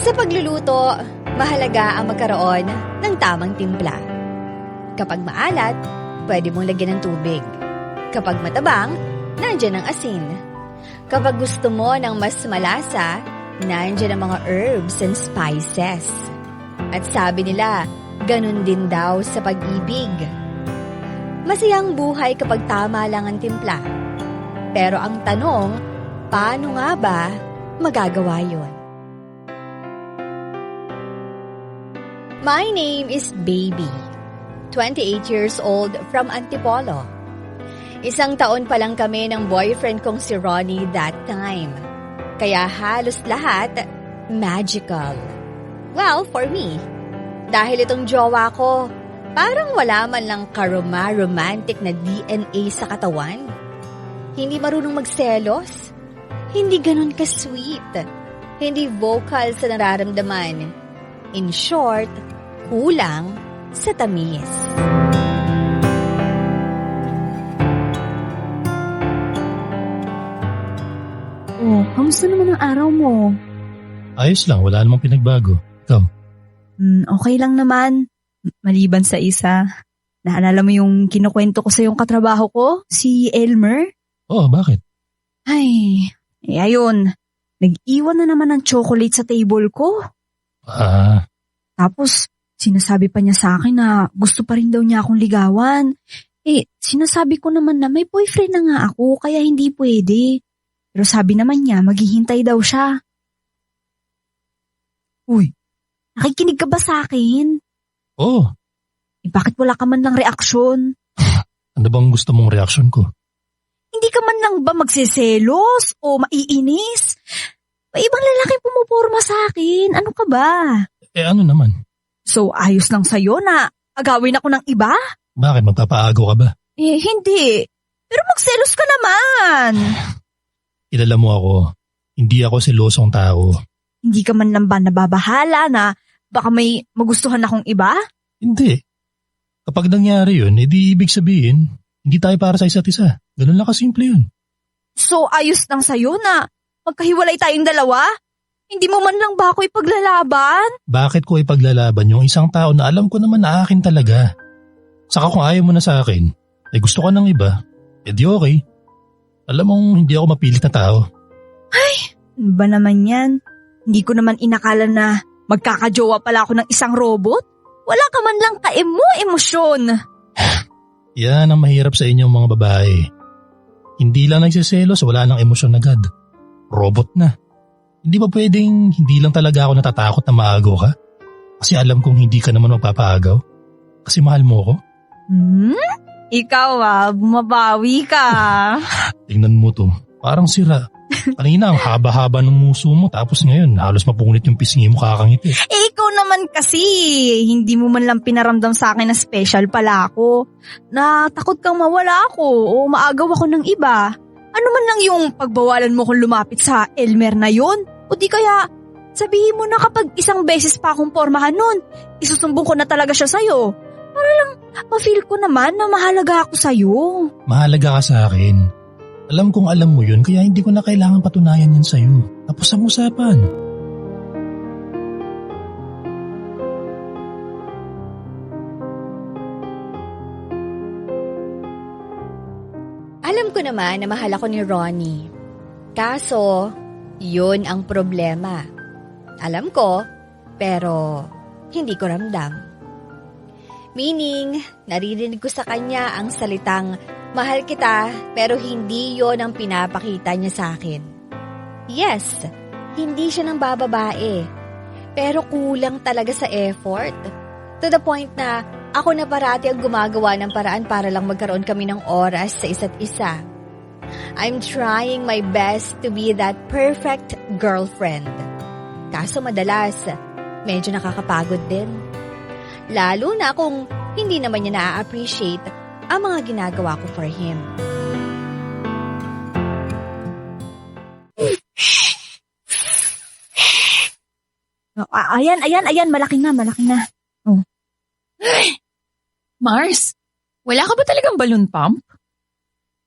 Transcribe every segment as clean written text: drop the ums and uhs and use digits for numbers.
Sa pagluluto, mahalaga ang magkaroon ng tamang timpla. Kapag maalat, pwede mong lagyan ng tubig. Kapag matabang, nandyan ang asin. Kapag gusto mo ng mas malasa, nandyan ang mga herbs and spices. At sabi nila, ganun din daw sa pag-ibig. Masayang buhay kapag tama lang ang timpla. Pero ang tanong, paano nga ba magagawa yun? My name is Baby, 28 years old from Antipolo. 1 taon pa lang kami ng boyfriend kong si Ronnie that time. Kaya halos lahat magical. Well, for me. Dahil itong jowa ko, parang wala man lang romantic na DNA sa katawan. Hindi marunong magselos. Hindi ganun ka-sweet. Hindi vocal sa nararamdaman. In short, kulang sa tamis. Oh, kamusta naman ang araw mo? Ayos lang, wala namang pinagbago. Ikaw? Okay lang naman. Maliban sa isa. Naalala mo yung kinukwento ko sa yung katrabaho ko, si Elmer? Oh, bakit? Ay, ayun. Nag-iwan na naman ng chocolate sa table ko. Tapos, sinasabi pa niya sa akin na gusto pa rin daw niya akong ligawan. Sinasabi ko naman na may boyfriend na nga ako, kaya hindi pwede. Pero sabi naman niya, maghihintay daw siya. Uy, nakikinig ka ba sa akin? Oo. Bakit wala ka man lang reaksyon? Ano bang gusto mong reaksyon ko? Hindi ka man lang ba magseselos o maiinis? May ibang lalaki pumuporma sa akin. Ano ka ba? Ano naman? So, ayos lang sa'yo na agawin ako ng iba? Bakit? Magpapaagaw ka ba? Hindi. Pero magselos ka naman. Kilala mo ako. Hindi ako selosong tao. Hindi ka man lang ba nababahala na baka may magustuhan akong iba? Hindi. Kapag nangyari yun, edi ibig sabihin, hindi tayo para sa isa't isa. Ganun lang kasimple yun. So, ayos lang sa'yo na magkahiwalay tayong dalawa? Hindi mo man lang ba ako ipaglalaban? Bakit ko ipaglalaban yung isang tao na alam ko naman na akin talaga? Saka kung ayaw mo na sa akin, gusto ka ng iba, edi okay. Alam mong hindi ako mapilit na tao. Ay, ano ba naman yan? Hindi ko naman inakala na magkakajowa pala ako ng isang robot? Wala ka man lang emosyon. Yan ang mahirap sa inyong mga babae. Hindi lang nagsiselos, wala nang emosyon agad. Robot na. Hindi ba pwedeng hindi lang talaga ako natatakot na maagaw ka? Kasi alam kong hindi ka naman magpapaagaw. Kasi mahal mo ako. Ikaw bumabawi ka. Tingnan mo to, parang sira. Kanina ang haba-haba ng muso mo tapos ngayon halos mapunit yung pisngi mo kakangiti. Ikaw naman kasi, hindi mo man lang pinaramdam sa akin na special pala ako. Na takot kang mawala ako o maagaw ako ng iba. Ano man lang yung pagbawalan mo kung lumapit sa Elmer na yon? O di kaya sabihin mo na kapag isang beses pa akong pormahan nun, isusumbong ko na talaga siya sa'yo. Para lang ma-feel ko naman na mahalaga ako sa'yo. Mahalaga ka sa akin. Alam kong alam mo yun kaya hindi ko na kailangan patunayan yan sa'yo. Tapos ang usapan. Alam ko naman na mahal ako ni Ronnie. Kaso, yun ang problema. Alam ko, pero hindi ko ramdam. Meaning, naririnig ko sa kanya ang salitang, mahal kita, pero hindi yon ang pinapakita niya sa akin. Yes, hindi siya nang bababae, pero kulang talaga sa effort. To the point na ako na parati ang gumagawa ng paraan para lang magkaroon kami ng oras sa isa't isa. I'm trying my best to be that perfect girlfriend. Kaso madalas, medyo nakakapagod din. Lalo na kung hindi naman niya na-appreciate ang mga ginagawa ko for him. Ayan, malaki na. Oh. Mars, wala ka ba talagang balloon pump?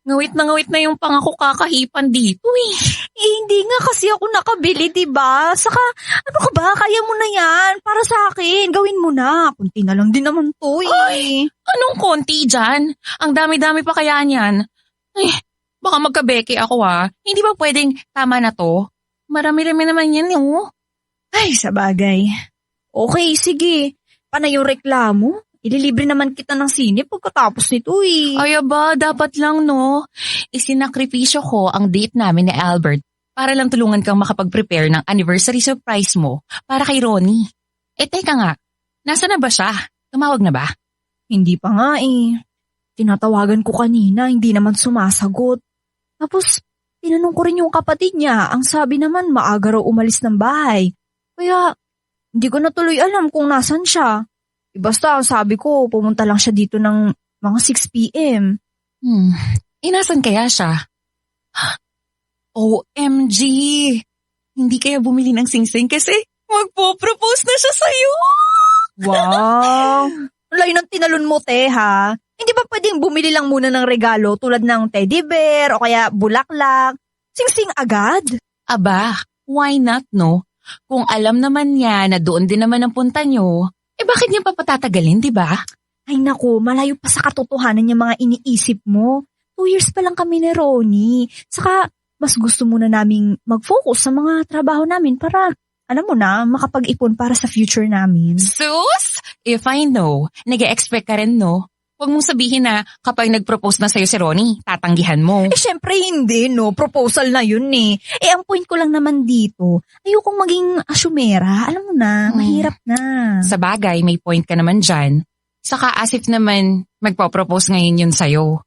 Ngawit na yung pangako kakahipan dito eh. Hindi nga kasi ako nakabili, diba? Saka, ano ka ba? Kaya mo na yan. Para sa akin, gawin mo na. Kunti na lang din naman to eh. Anong konti dyan? Ang dami-dami pa kaya niyan. Ay, baka magkabeke ako Hindi ba pwedeng tama na to? Marami-rami naman yan Ay, sa bagay. Okay, sige. Paano yung reklamo? Ililibre naman kita ng sine pagkatapos nito eh. Ay aba, dapat lang Isinakripisyo ko ang date namin ni Albert para lang tulungan kang makapag-prepare ng anniversary surprise mo para kay Ronnie. Teka nga, nasa na ba siya? Tumawag na ba? Hindi pa nga eh. Tinatawagan ko kanina, hindi naman sumasagot. Tapos, tinanong ko rin yung kapatid niya. Ang sabi naman, maaga raw umalis ng bahay. Kaya, hindi ko na tuloy alam kung nasan siya. Basta, ang sabi ko, pumunta lang siya dito ng mga 6 p.m. Inasan kaya siya? OMG! Hindi kaya bumili ng singsing kasi magpo-propose na siya sa'yo! Wow! Layo ng tinalon mo, te, ha? Hindi ba pwedeng bumili lang muna ng regalo tulad ng teddy bear o kaya bulaklak? Singsing agad? Aba, why not Kung alam naman niya na doon din naman ang punta niyo, bakit niya pa patatagalin, di ba? Ay naku, malayo pa sa katotohanan yung mga iniisip mo. 2 years pa lang kami ni Ronnie. Saka, mas gusto muna naming mag-focus sa mga trabaho namin para, alam mo na, makapag-ipon para sa future namin. Sus! If I know, nag-e-expect ka rin, Huwag mong sabihin na kapag nag-propose na sa'yo si Ronnie, tatanggihan mo. Syempre hindi, Proposal na yun eh. Ang point ko lang naman dito, ayokong maging asyumera. Alam mo na, mahirap na. Sa bagay, may point ka naman dyan. Saka as if naman magpo-propose ngayon yun sa'yo.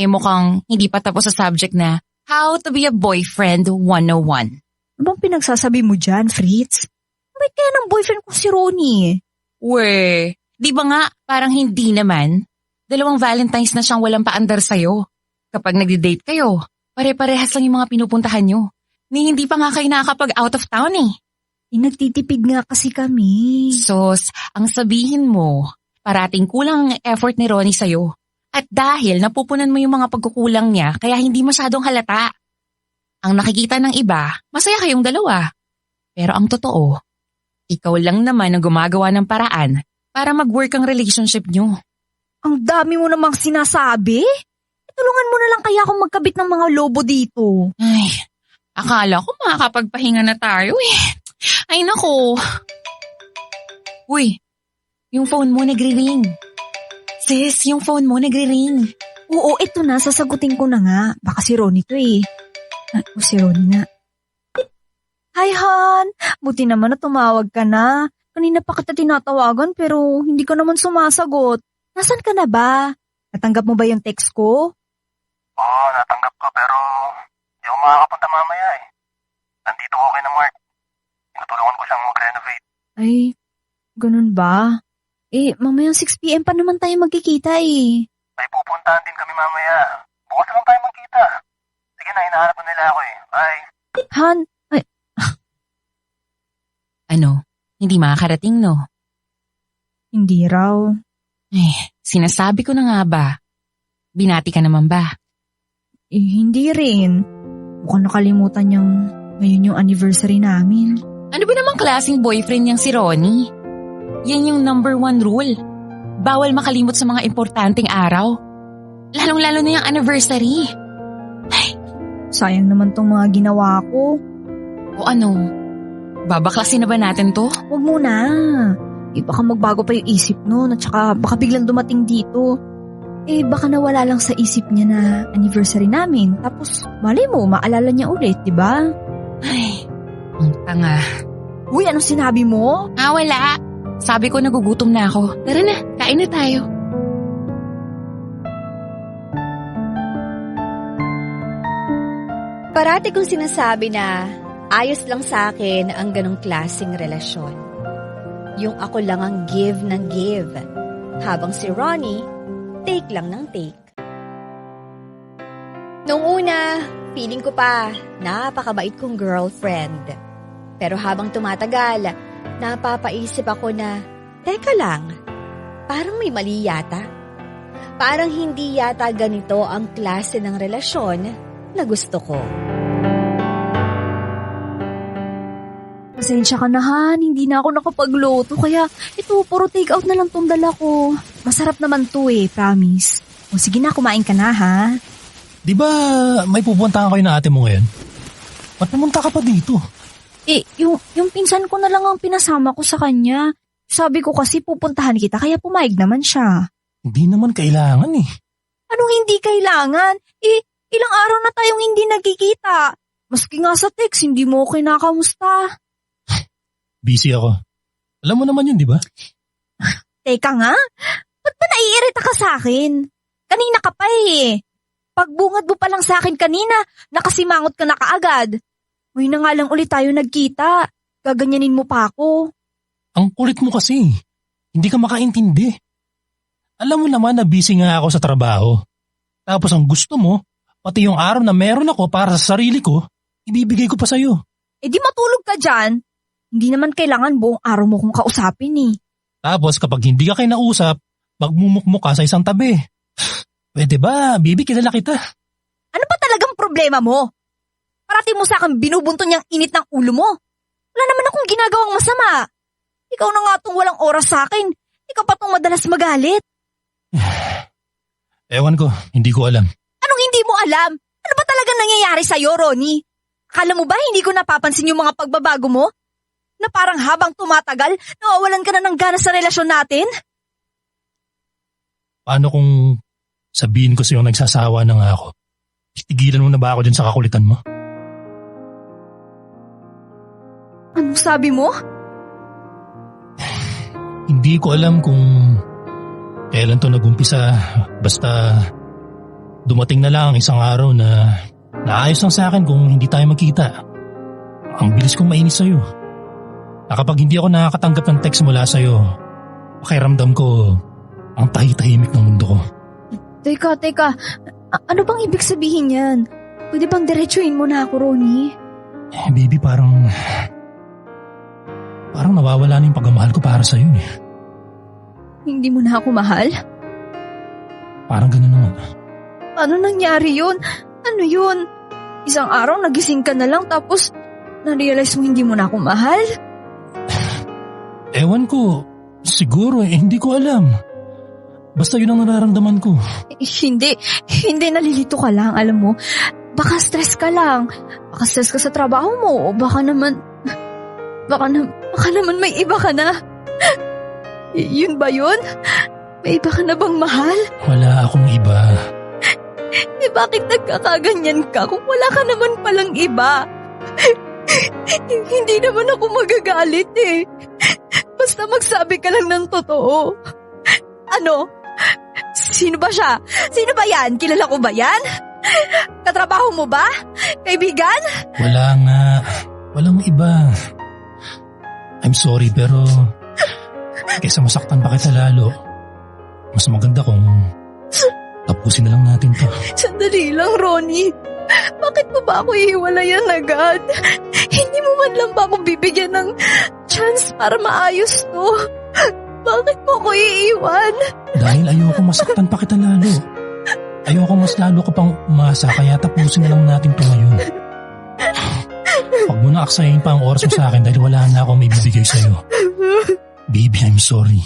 Mukhang hindi pa tapos sa subject na How to be a boyfriend 101. Ano bang pinagsasabi mo dyan, Fritz? Bakit kaya ng boyfriend ko si Ronnie? We, di ba nga parang hindi naman? 2 Valentines na siyang walang paandar sa'yo. Kapag nagde-date kayo, pare-parehas lang yung mga pinupuntahan nyo. Hindi pa nga kayo nakakapag out of town Nagtitipid nga kasi kami. Sos, ang sabihin mo, parating kulang ang effort ni Ronnie sa'yo. At dahil napupunan mo yung mga pagkukulang niya, kaya hindi masyadong halata. Ang nakikita ng iba, masaya kayong dalawa. Pero ang totoo, ikaw lang naman ang gumagawa ng paraan para mag-work ang relationship nyo. Ang dami mo namang sinasabi. Tulungan mo na lang kaya akong magkabit ng mga lobo dito. Ay, akala ko makakapagpahinga na tayo Ay nako. Uy, yung phone mo nagre-ring. Sis, yung phone mo nagre-ring. Oo, ito na, sasagutin ko na nga. Baka si Ronnie to eh. Si Ronnie na. Hi, Han. Buti naman na tumawag ka na. Kanina pa kita tinatawagan pero hindi ka naman sumasagot. Nasaan ka na ba? Natanggap mo ba yung text ko? Oo, natanggap ko pero hindi ako makakapunta mamaya Nandito ko kay na Mark. Tinutulungan ko siyang mag-renovate. Ay, ganun ba? Mamayang 6 p.m. pa naman tayo magkikita May pupuntahan din kami mamaya. Bukas naman tayo magkita. Sige na, hinahanap mo nila ako Bye. Han, Ano? Hindi makakarating hindi raw. Sinasabi ko na nga ba? Binati ka naman ba? Hindi rin. Mukhang nakalimutan niyang ngayon yung anniversary namin. Ano ba namang klaseng boyfriend niyang si Ronnie? Yan yung number 1 rule. Bawal makalimot sa mga importanteng araw. Lalong-lalo na yung anniversary. Sayang naman tong mga ginawa ko. O ano? Babaklasin na ba natin to? Huwag muna. Baka magbago pa yung isip nun at saka baka biglang dumating dito. Baka nawala lang sa isip niya na anniversary namin. Tapos, malay mo, maalala niya ulit, di ba? Ay, ang tanga. Uy, anong sinabi mo? Wala. Sabi ko nagugutom na ako. Tara na, kain na tayo. Parati kong sinasabi na ayos lang sa akin ang ganong klaseng relasyon. Yung ako lang ang give ng give. Habang si Ronnie, take lang ng take. Noong una, feeling ko pa, napakabait kong girlfriend. Pero habang tumatagal, napapaisip ako na, teka lang, parang may mali yata. Parang hindi yata ganito ang klase ng relasyon na gusto ko. Pasensya ka na Han, hindi na ako nakapagluto kaya ito, puro take out na lang tong dala ko. Masarap naman to promise. O sige na, kumain ka na ha. Di ba may pupuntahan kayo na ate mo ngayon? Ba't pumunta ka pa dito? Yung pinsan ko na lang ang pinasama ko sa kanya. Sabi ko kasi pupuntahan kita kaya pumayag naman siya. Hindi naman kailangan eh. Anong hindi kailangan? Ilang araw na tayong hindi nagkikita. Maski nga sa text, hindi mo ako kinakamusta. Busy ako. Alam mo naman yun, di ba? Teka nga, ba't ba naiirita ka sa akin? Kanina ka pa Pagbungad mo pa lang sa akin kanina, nakasimangot ka na kaagad. Ngayon na nga lang ulit tayo nagkita. Gaganyanin mo pa ako. Ang kulit mo kasi. Hindi ka makaintindi. Alam mo naman na busy nga ako sa trabaho. Tapos ang gusto mo, pati yung araw na meron ako para sa sarili ko, ibibigay ko pa sa'yo. Di matulog ka dyan. Hindi naman kailangan buong araw mo kong kausapin Tapos kapag hindi ka kinausap, magmumukmuk ka sa isang tabi. Pwede ba, baby, kilala kita? Ano ba talagang problema mo? Parati mo sa akin binubunton niyang init ng ulo mo. Wala naman akong ginagawang masama. Ikaw na nga tong walang oras sa akin. Ikaw pa tong madalas magalit. Ewan ko, hindi ko alam. Anong hindi mo alam? Ano ba talagang nangyayari sa'yo, Ronnie? Akala mo ba hindi ko napapansin yung mga pagbabago mo? Na parang habang tumatagal, nawawalan ka na ng gana sa relasyon natin? Paano kung sabihin ko sa'yo nagsasawa na nga ako? Tigilan mo na ba ako dyan sa kakulitan mo? Anong sabi mo? Hindi ko alam kung kailan to nagumpisa. Basta dumating na lang isang araw na naayos lang sa akin kung hindi tayo magkita. Ang bilis kong mainis sa'yo. Na kapag hindi ako nakakatanggap ng text mula sa'yo, pakiramdam ko ang tahitahimik ng mundo ko. Teka. Ano bang ibig sabihin yan? Pwede bang diretsuhin mo na ako, Ronnie? Baby, parang nawawala na yung pagmamahal ko para sa'yo Hindi mo na ako mahal? Parang ganun naman. Paano nangyari yun? Ano yun? Isang araw nagising ka na lang tapos na-realize mo hindi mo na ako mahal? Ewan ko. Siguro hindi ko alam. Basta yun ang nararamdaman ko. Hindi nalilito ka lang, alam mo. Baka stress ka lang. Baka stress ka sa trabaho mo o baka naman may iba ka na. Yun ba yun? May iba ka na bang mahal? Wala akong iba. Bakit nagkakaganyan ka kung wala ka naman palang iba? Hindi naman ako magagalit Basta magsabi ka lang ng totoo. Ano? Sino ba siya? Sino ba yan? Kilala ko ba yan? Katrabaho mo ba? Kaibigan? Wala nga. Walang iba. I'm sorry pero kaysa masaktan pa kita lalo, mas maganda kung tapusin na lang natin to. Sandali lang, Ronnie. Bakit mo ba ako ihiwalayan agad? Hindi mo man lang ba ako bibigyan ng chance para maayos to? Bakit mo ako iiwan? Dahil ayoko masaktan pa kita lalo. Ayoko mas lalo ko pang umasa kaya tapusin na lang natin to ngayon. Huwag mo na aksayin pa ang oras mo sa akin dahil wala na akong may bibigay sa'yo. Baby, I'm sorry.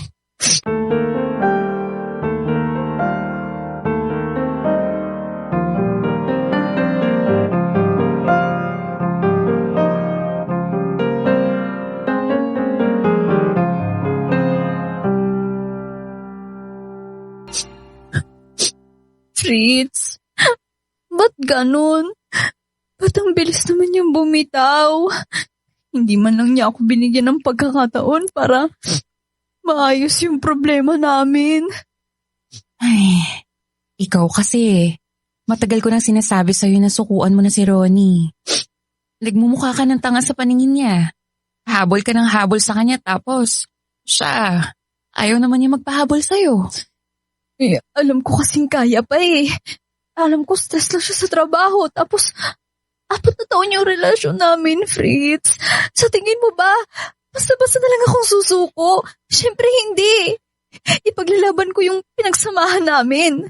Fritz, ba't ganun? Ba't ang bilis naman niyang bumitaw? Hindi man lang niya ako binigyan ng pagkakataon para maayos yung problema namin. Ay, ikaw kasi. Matagal ko nang sinasabi sa'yo na sukuan mo na si Ronnie. Nagmumukha ka ng tanga sa paningin niya. Habol ka ng habol sa kanya tapos siya, ayaw naman niya magpahabol sa'yo. Alam ko kasing kaya pa Alam ko stress lang siya sa trabaho. Tapos, 4 na taon yung relasyon namin, Fritz. Sa tingin mo ba, basta-basta na lang akong susuko? Siyempre hindi. Ipaglalaban ko yung pinagsamahan namin.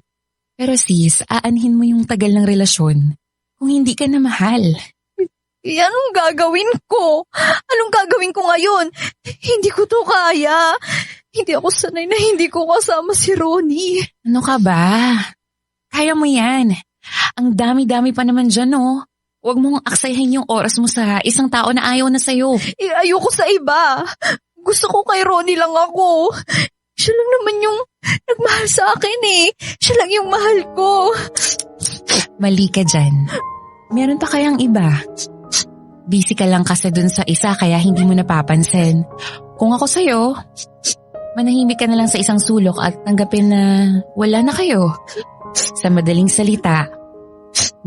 Pero sis, aanhin mo yung tagal ng relasyon kung hindi ka na mahal. Anong gagawin ko? Anong gagawin ko ngayon? Hindi ko to kaya. Hindi ako sanay na hindi ko kasama si Ronnie. Ano ka ba? Kaya mo yan. Ang dami-dami pa naman dyan, oh. Huwag mong aksayahin yung oras mo sa isang tao na ayaw na sa'yo. Ayoko sa iba. Gusto ko kay Ronnie lang ako. Siya lang naman yung nagmahal sa akin eh. Siya lang yung mahal ko. Mali ka dyan. Meron pa kayang iba? Busy ka lang kasi dun sa isa kaya hindi mo napapansin. Kung ako sa'yo, manahimik ka na lang sa isang sulok at tanggapin na wala na kayo. Sa madaling salita,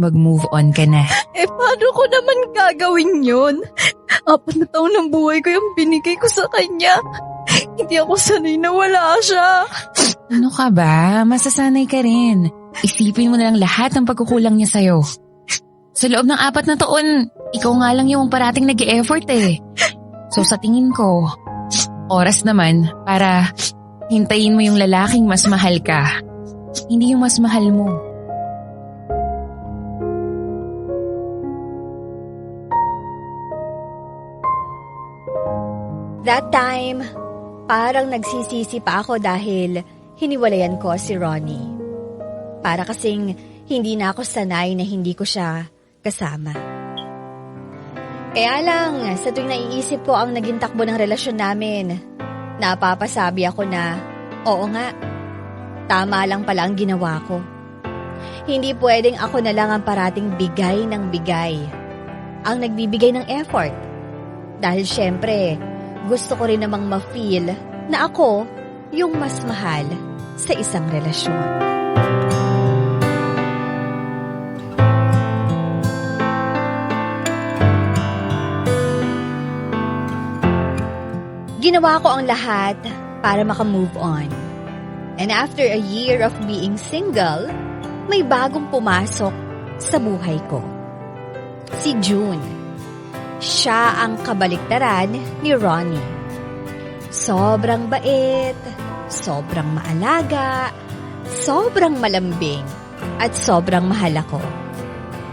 mag-move on ka na. Paano ko naman gagawin yun? 4 na taon ng buhay ko yung binigay ko sa kanya. Hindi ako sanay na wala siya. Ano ka ba? Masasanay ka rin. Isipin mo na lang lahat ng pagkukulang niya sa'yo. Sa loob ng 4 na taon, ikaw nga lang yung parating nag-e-effort eh. So sa tingin ko, oras naman para hintayin mo yung lalaking mas mahal ka. Hindi yung mas mahal mo. That time, parang nagsisisi pa ako dahil hiniwalayan ko si Ronnie. Para kasing hindi na ako sanay na hindi ko siya kasama. Kaya lang, sa tuwing naiisip ko ang naging takbo ng relasyon namin, napapasabi ako na, oo nga, tama lang pala ang ginawa ko. Hindi pwedeng ako na lang ang parating bigay ng bigay, ang nagbibigay ng effort. Dahil syempre, gusto ko rin namang ma-feel na ako yung mas mahal sa isang relasyon. Ginawa ko ang lahat para maka-move on. And after a year of being single, may bagong pumasok sa buhay ko. Si June. Siya ang kabaliktaran ni Ronnie. Sobrang bait, sobrang maalaga, sobrang malambing, at sobrang mahal ako.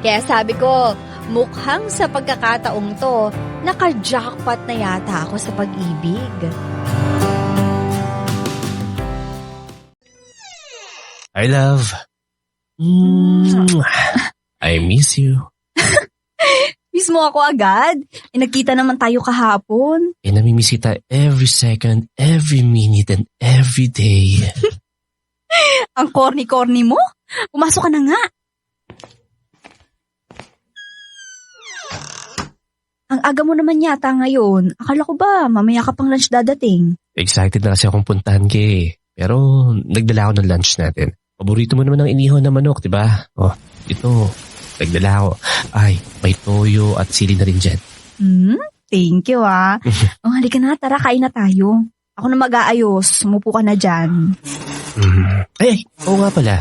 Kaya sabi ko, mukhang sa pagkakataong to, naka-jackpot na yata ako sa pag-ibig. Hi, love. I miss you. Miss mo ako agad? Nagkita naman tayo kahapon. Namimiss kita every second, every minute, and every day. Ang corny-corny mo? Pumasok ka na nga. Ang aga mo naman yata ngayon. Akala ko ba mamaya ka pang lunch dadating? Excited na kasi akong puntahan ka eh. Pero nagdala ako ng lunch natin. Paborito mo naman ang inihaw na manok, di ba? Oh, ito. Nagdala ako. Ay, may toyo at sili na rin dyan. Thank you ah. Halika na, tara kain na tayo. Ako na mag-aayos. Sumupo ka na dyan. Ay, oo nga pala.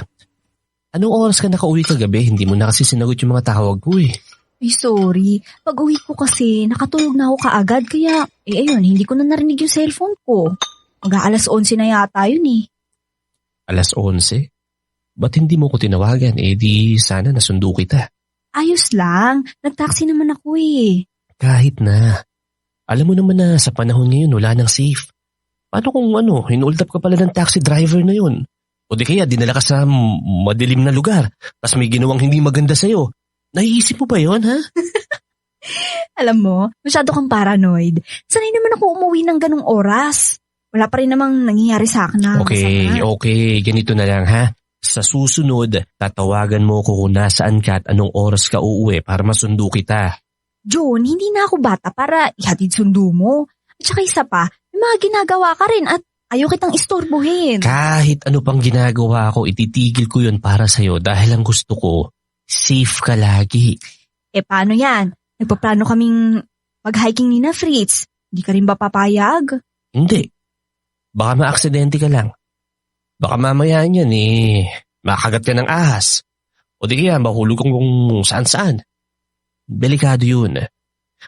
Anong oras ka nakauwi kagabi? Hindi mo na kasi sinagot yung mga tawag ko eh. Ay, sorry. Pag uwi ko kasi, nakatulog na ako kaagad. Kaya, ayun, hindi ko na narinig yung cellphone ko. Mag-aalas 11 na yata yun eh. Alas 11? Ba't hindi mo ko tinawagan? Di sana nasundo kita. Ayos lang. Nag-taxi naman ako eh. Kahit na. Alam mo naman na sa panahon ngayon wala nang safe. Paano kung hinuult up ka pala ng taxi driver na yun? O di kaya dinala ka sa madilim na lugar, tas may ginawang hindi maganda sa'yo. Naiisip mo ba yun, ha? Alam mo, masyado kang paranoid. Sanay naman ako umuwi ng ganong oras. Wala pa rin namang nangyayari sa akin na masama. Okay. Ganito na lang, ha? Sa susunod, tatawagan mo ko kung nasaan ka at anong oras ka uuwi para masundo kita. John, hindi na ako bata para ihatid sundo mo. At saka isa pa, may mga ginagawa ka rin at ayaw kitang istorbohin. Kahit ano pang ginagawa ko, ititigil ko yun para sa'yo dahil ang gusto ko, safe ka lagi. Paano yan? Nagpaplano kaming mag-hiking ni na Fritz. Hindi ka rin ba papayag? Hindi. Baka maaksidente ka lang. Baka mamaya yan makagat ka ng ahas. O di kaya mahulog kung saan-saan. Delikado yun.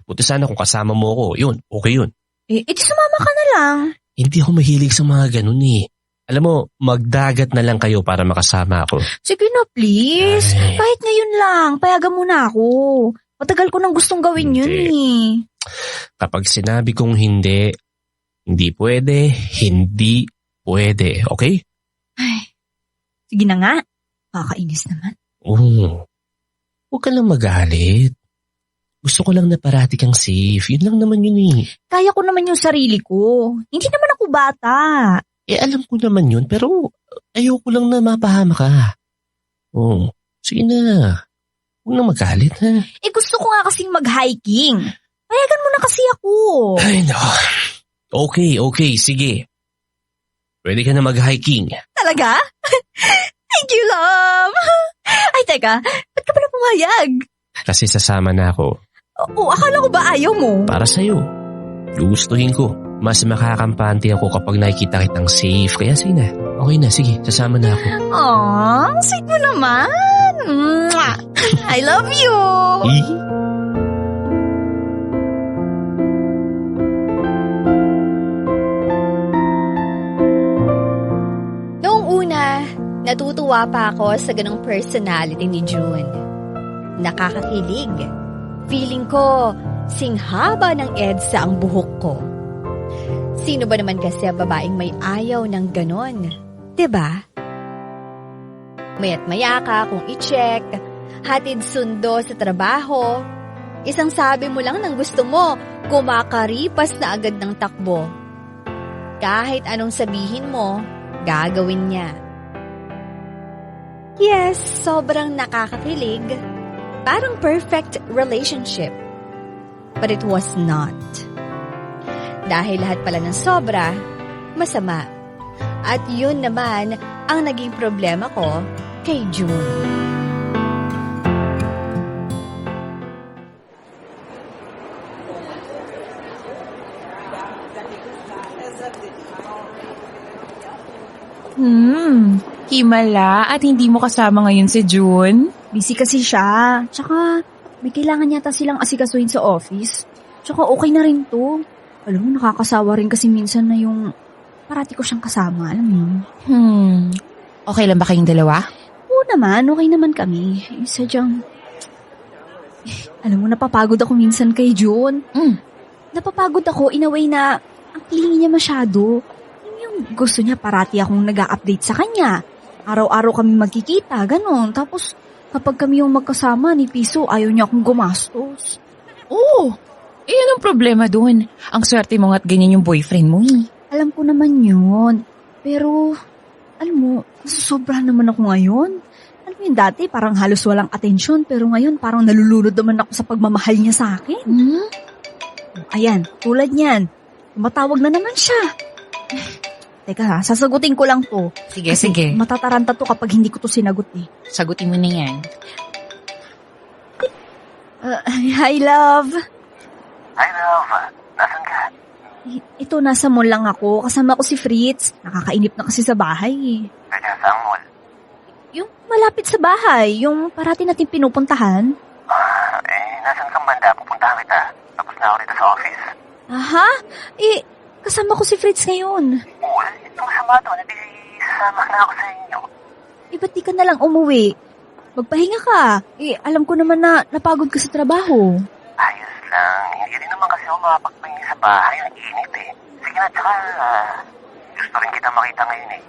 Buti sana kung kasama mo ko, yun, okay yun. Di sumama ka na lang. Hindi ako mahilig sa mga ganun eh. Alam mo, magdagat na lang kayo para makasama ako. Sige na please. Ay. Kahit ngayon lang, payagan mo na ako. Matagal ko nang gustong gawin yun eh. Kapag sinabi kong hindi, hindi pwede, hindi pwede, okay? Ay, sige na nga. Kakainis naman. Oo. Huwag ka lang magalit. Gusto ko lang na parati kang safe. Yun lang naman yun eh. Kaya ko naman yung sarili ko. Hindi naman ako bata. Alam ko naman yun, pero ayoko lang na mapahama ka. Oo. Sige na. Huwag na magalit, ha? Gusto ko nga kasing mag-hiking. Payagan mo na kasi ako. Ay, no. Okay, sige. Pwede ka na mag-hiking. Talaga? Thank you, love. Ay, teka. Ba't ka pala pumayag? Kasi sasama na ako. Akala ko ba ayaw mo? Para sa'yo. Gugustuhin ko. Mas makakampante ako kapag nakikita kitang safe. Kaya sige na. Okay na, sige. Sasama na ako. Aww, sweet mo naman. Mwah! I love you. Noong una, natutuwa pa ako sa ganong personality ni June. Nakakakilig. Feeling ko, singhaba ng EDSA ang buhok ko. Sino ba naman kasi ang babaeng may ayaw ng ganon? 'Di ba? Maya't maya ka kung i-check, hatid sundo sa trabaho. Isang sabi mo lang ng gusto mo, kumakaripas na agad ng takbo. Kahit anong sabihin mo, gagawin niya. Yes, sobrang nakakakilig. Parang perfect relationship. But it was not. Dahil lahat pala ng sobra, masama. At yun naman ang naging problema ko kay June. Himala at hindi mo kasama ngayon si June? Busy kasi siya. Tsaka, may kailangan yata silang asikasuhin sa office. Tsaka okay na rin to. Alam mo, nakakasawa rin kasi minsan na yung parati ko siyang kasama. Alam mo yun? Okay lang ba kayong dalawa? Oo naman, okay naman kami. Sadyang, alam mo, napapagod ako minsan kay June. Napapagod ako in a way na ang clingy niya masyado. Yung gusto niya parati akong nag-a-update sa kanya. Araw-araw kami magkikita, ganon. Tapos, kapag kami yung magkasama ni Piso, ayaw niya akong gumastos. Oo. Anong problema dun? Ang swerte mo nga't ganyan yung boyfriend mo eh. Alam ko naman yun. Pero, alam mo, nasusobrahan naman ako ngayon. Alam mo yun, dati parang halos walang atensyon, pero ngayon parang nalulunod naman ako sa pagmamahal niya sa akin. Ayan, tulad niyan. Tumatawag na naman siya. Teka ha, sasagutin ko lang to. Sige, Kasi sige. matataranta to kapag hindi ko to sinagot eh. Sagutin mo na yan. Hi, love. Hi, love. Nasaan ka? Ito, nasa mall lang ako. Kasama ko si Fritz. Nakakainip na kasi sa bahay eh. Kaya saang mall? Yung malapit sa bahay, yung parati natin pinupuntahan. Nasaan kang banda? Pupuntahan kita. Tapos na ako rito sa office. Aha? Kasama ko si Fritz ngayon. Itong sama doon, hindi sasama na ako sa inyo. Ba't di ka na lang umuwi? Magpahinga ka. Alam ko naman na napagod ka sa trabaho. Ayos lang. Hindi rin naman kasi ako makapagpahinga sa bahay. Ang init eh. Sige na, tsaka gusto rin kita makita ngayon eh.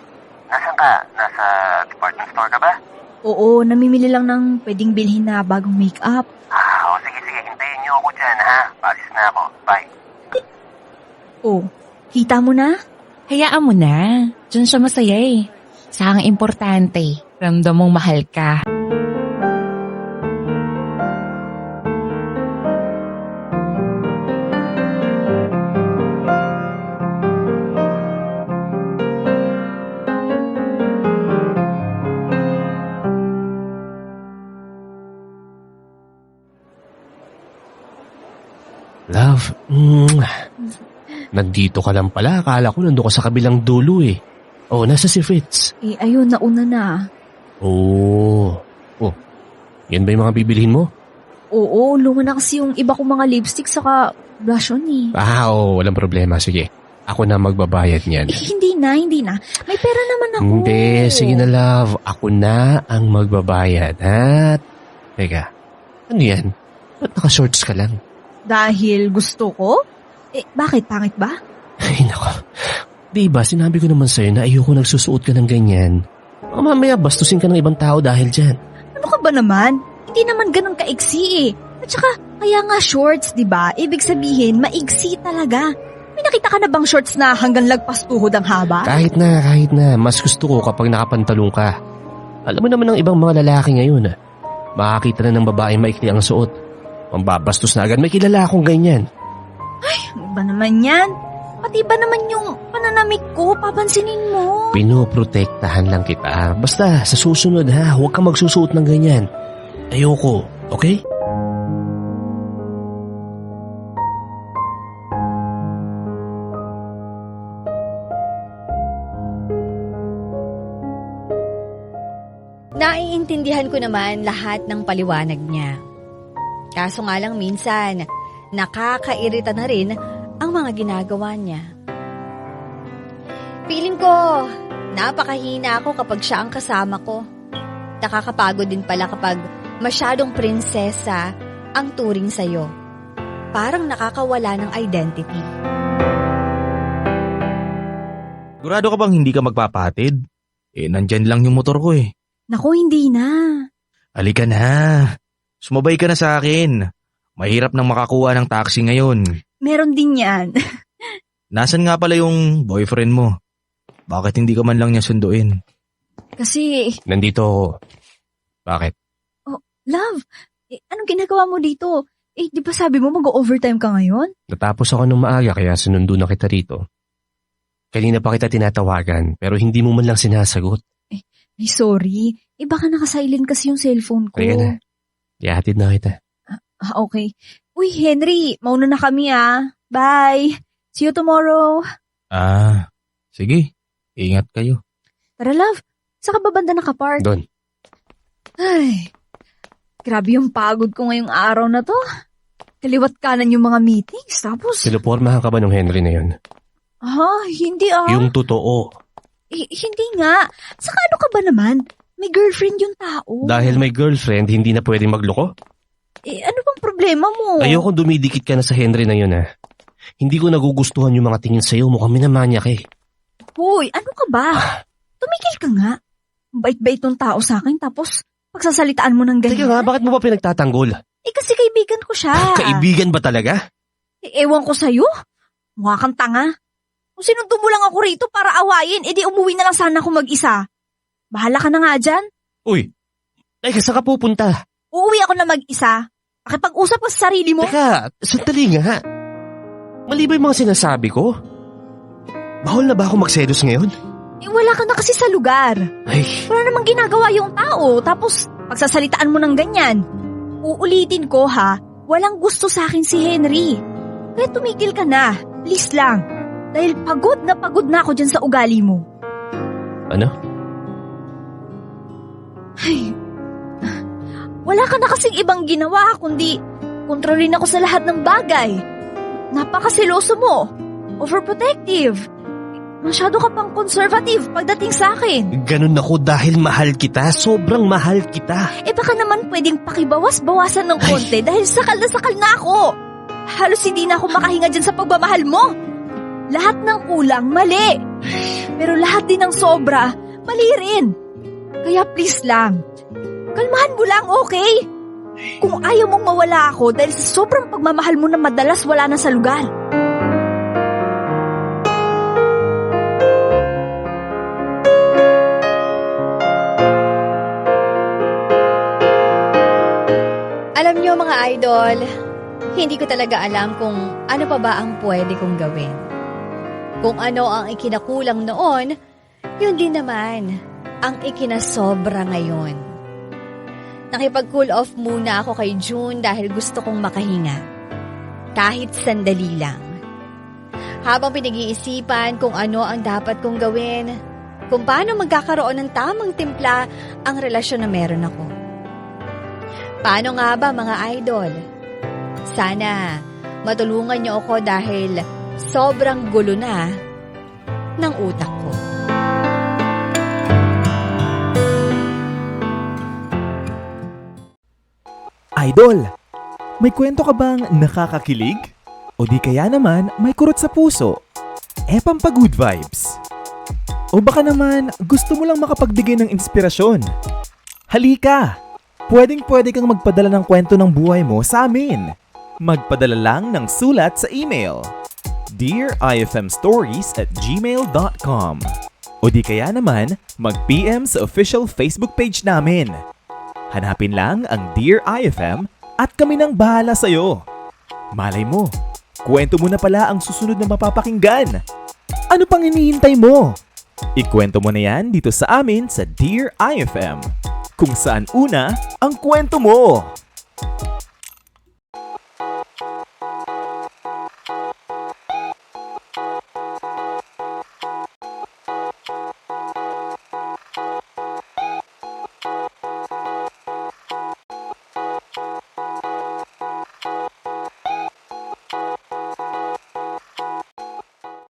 Nasaan ka? Nasa department store ka ba? Oo, namimili lang ng pwedeng bilhin na bagong make-up. Sige. Hintayin niyo ako dyan, ha? Paalis na ako. Bye. Kita mo na? Hayaan mo na. Diyan siya masaya eh. Sa ang importante, ramdam mong mahal ka. Love, nandito ka lang pala. Akala ko nandun ka sa kabilang dulo eh. Oh, nasa si Fritz. Ayun, nauna na. Oh, yan ba yung mga bibilhin mo? Oo, luma na kasi yung iba kong mga lipstick saka blush on eh. Walang problema. Sige, ako na magbabayad niyan. Hindi na. May pera naman ako. Hindi, sige na love. Ako na ang magbabayad, ha? Teka, ano yan? Ba't naka-shorts ka lang? Dahil gusto ko? Bakit? Pangit ba? Ay, nako. Diba, sinabi ko naman sa'yo na ayoko nagsusuot ka ng ganyan. Baka mamaya bastusin ka ng ibang tao dahil dyan. Ano ka ba naman? Hindi naman ganun kaigsi At saka, kaya nga shorts, di ba? Ibig sabihin, maigsi talaga. May nakita ka na bang shorts na hanggang lagpas tuhod ang haba? Kahit na. Mas gusto ko kapag nakapantalong ka. Alam mo naman ng ibang mga lalaki ngayon. Makakita na ng babae maikli ang suot. Mambabastos na agad. May kilala akong ganyan. Ano ba naman yan? Pati ba naman yung pananamit ko? Papansinin mo. Pinoprotektahan lang kita. Basta, sa susunod ha, huwag kang magsusuot ng ganyan. Ayoko, okay? Naiintindihan ko naman lahat ng paliwanag niya. Kaso nga lang minsan, nakakairita na rin ang mga ginagawa niya. Feeling ko, napakahina ako kapag siya ang kasama ko. Nakakapagod din pala kapag masyadong prinsesa ang turing sa'yo. Parang nakakawala ng identity. Sigurado ka bang hindi ka magpapatid? Nandyan lang yung motor ko Naku, hindi na. Halika na. Sumabay ka na sa akin. Mahirap nang makakuha ng taxi ngayon. Meron din yan. Nasaan nga pala yung boyfriend mo? Bakit hindi ka man lang niya sunduin? Kasi, Nandito ako. Bakit? love, anong ginagawa mo dito? Di ba sabi mo mag-overtime ka ngayon? Natapos ako nung maaga kaya sinundo na kita rito. Kanina pa kita tinatawagan pero hindi mo man lang sinasagot. Ay, sorry. Baka naka-silent kasi yung cellphone ko. Halika na. Ihatid na kita. Okay. Uy, Henry, mauna na kami Bye. See you tomorrow. Sige. Ingat kayo. Tara, love. Saan ka ba banda nakapark? Doon. Ay, grabe yung pagod ko ngayong araw na to. Kaliwat kanan yung mga meetings. Tapos, Sinupormahan ka ba ng Henry na yun? hindi Yung totoo. Hindi nga. Saka ano ka ba naman? May girlfriend yung tao. Dahil may girlfriend, hindi na pwedeng magloko? Ano bang problema mo? Ayoko dumidikit ka na sa Henry na yun Hindi ko nagugustuhan yung mga tingin sa'yo. Mukhang minamanyak Hoy, ano ka ba? Tumigil ka nga. Bait-bait ng tao sa akin tapos pagsasalitaan mo ng Teka ganyan. nga, bakit mo ba pinagtatanggol? Kasi kaibigan ko siya. Kaibigan ba talaga? Ewan ko sa'yo. Mukha kang tanga. Kung sinundo mo lang ako rito para awayin, edi umuwi na lang sana ako mag-isa. Bahala ka na nga dyan. Uy, teka, saan ka pupunta? Uuwi ako na mag-isa. Pakipag-usap ka sa sarili mo. Teka, sandali nga. Mali ba yung mga sinasabi ko? Bawal na ba ako magselos ngayon? Wala ka na kasi sa lugar. Ay, Wala namang ginagawa yung tao, tapos pagsasalitaan mo ng ganyan. Uulitin ko walang gusto sa akin si Henry. Kaya tumigil ka na, please lang. Dahil pagod na ako dyan sa ugali mo. ano? Ay, wala ka na kasing ibang ginawa kundi kontrolin ako sa lahat ng bagay. Napakaseloso mo. Overprotective. Masyado ka pang conservative pagdating sa akin. Ganun ako dahil mahal kita. Sobrang mahal kita. Baka naman pwedeng pakibawas-bawasan ng konti dahil sakal na ako. Halos hindi na ako makahinga dyan sa pagmamahal mo. Lahat ng kulang, mali. Pero lahat din ng sobra, mali rin. Kaya please lang, kalmahan mo lang, okay? Kung ayaw mong mawala ako dahil sa sobrang pagmamahal mo na madalas wala na sa lugar. Alam niyo mga idol, hindi ko talaga alam kung ano pa ba ang pwede kong gawin. Kung ano ang ikinakulang noon, yun din naman ang ikinasobra ngayon. Nakipag-cool off muna ako kay June dahil gusto kong makahinga. Kahit sandali lang. Habang pinag-iisipan kung ano ang dapat kong gawin, kung paano magkakaroon ng tamang timpla ang relasyon na meron ako. Paano nga ba mga idol? Sana matulungan niyo ako dahil sobrang gulo na ng utak ko. Idol, May kwento ka bang nakakakilig? O di kaya naman may kurot sa puso? Pampa-good vibes. O baka naman gusto mo lang makapagbigay ng inspirasyon? Halika! Pwedeng-pwede kang magpadala ng kwento ng buhay mo sa amin. Magpadala lang ng sulat sa email dearifmstories@gmail.com o di kaya naman mag-PM sa official Facebook page namin. Hanapin lang ang Dear IFM at kami nang bahala sa'yo. Malay mo, kwento mo na pala ang susunod na mapapakinggan. Ano pang hinihintay mo? Ikwento mo na yan dito sa amin sa Dear IFM, kung saan una ang kwento mo.